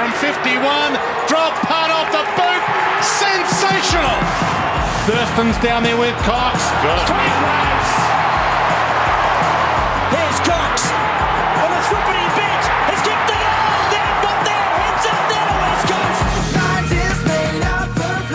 from 51. Drop punt off the boot. Sensational. Thurston's down there with Cox. Straight race. Here's Cox. On a thrippity bit. Has kicked it all. They've got their heads up there to West Coast.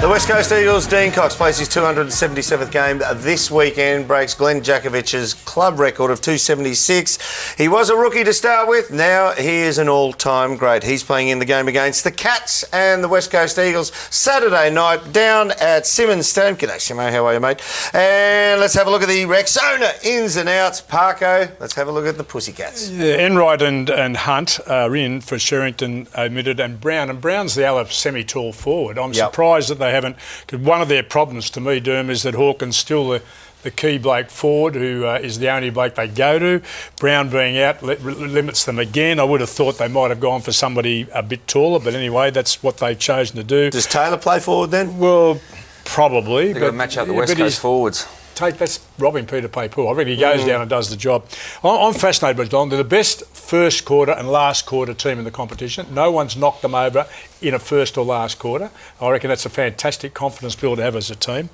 The West Coast Eagles, Dean Cox plays his 277th game this weekend, breaks Glenn Jakovic's club record of 276. He was a rookie to start with, now he is an all-time great. He's playing in the game against the Cats and the West Coast Eagles Saturday night down at Simmons Stadium. G'day Simo, how are you mate? And let's have a look at the Rexona ins and outs. Parko, let's have a look at the Pussycats. Yeah, Enright and Hunt are in for Sherrington omitted, and Brown. And Brown's the other semi-tall forward. I'm surprised that they haven't, because one of their problems to me, Derm, is that Hawkins still the key bloke forward who is the only bloke they go to. Brown being out limits them again. I would have thought they might have gone for somebody a bit taller, but anyway, that's what they've chosen to do. Does Taylor play forward then? Well, probably. They've got to match up the West Coast forwards. That's robbing Peter Pay Paul. I reckon he goes down and does the job. I'm fascinated by Geelong. They're the best first quarter and last quarter team in the competition. No one's knocked them over in a first or last quarter. I reckon that's a fantastic confidence build to have as a team.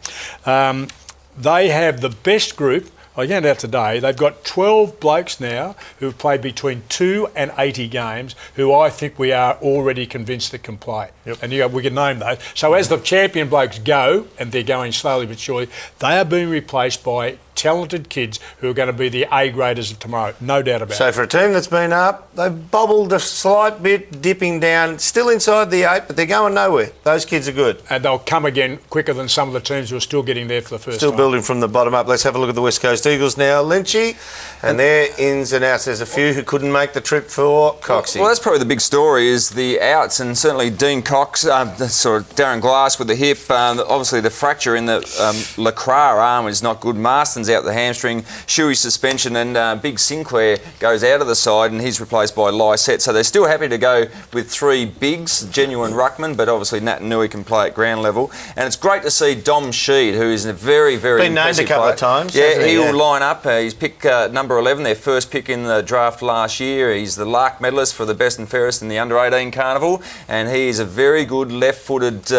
They have the best group. I found out today, they've got 12 blokes now who've played between 2 and 80 games who I think we are already convinced that can play. Yep. And we can name those. So as the champion blokes go, and they're going slowly but surely, they are being replaced by talented kids who are going to be the A-graders of tomorrow, no doubt about it. So for a team that's been up, they've bobbled a slight bit, dipping down, still inside the 8, but they're going nowhere. Those kids are good. And they'll come again quicker than some of the teams who are still getting there for the first time. Still building from the bottom up. Let's have a look at the West Coast Eagles now, Lynchy, and their ins and outs. There's a few who couldn't make the trip for Coxie. Well, that's probably the big story, is the outs, and certainly Dean Cox, sort of Darren Glass with the hip, obviously the fracture in the Lacroix arm is not good. Marston's out the hamstring, Shuey's suspension, and Big Sinclair goes out of the side and he's replaced by Lysette. So they're still happy to go with 3 bigs, genuine ruckman, but obviously Nat Nui can play at ground level. And it's great to see Dom Sheed, who is a very, very impressive player. Been named a couple of times. Yeah, he will line up. He's pick number 11, their first pick in the draft last year. He's the Lark medalist for the best and fairest in the under-18 carnival, and he is a very good left-footed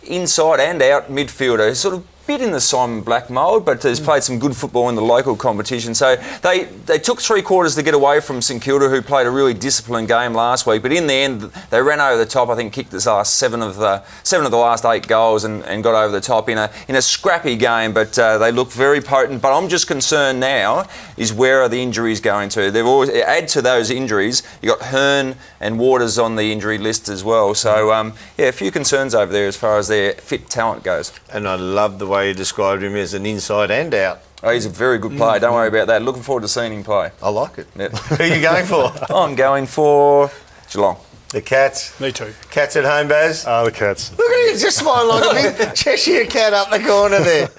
inside and out midfielder. He's sort of bit in the Simon Black mould, but has played some good football in the local competition. So they took 3 quarters to get away from St Kilda, who played a really disciplined game last week. But in the end, they ran over the top. I think kicked the last 7 of the last 8 goals and got over the top in a scrappy game. But they look very potent. But I'm just concerned now is where are the injuries going to? They've always add to those injuries. You got Hearn and Waters on the injury list as well. So yeah, a few concerns over there as far as their fit talent goes. And I love the way you described him as an inside and out. Oh, he's a very good player. Don't worry about that. Looking forward to seeing him play. I like it. Yep. Who are you going for? I'm going for Geelong. The Cats. Me too. Cats at home, Baz? The Cats. Look at him, just smiling like a big Cheshire cat up the corner there.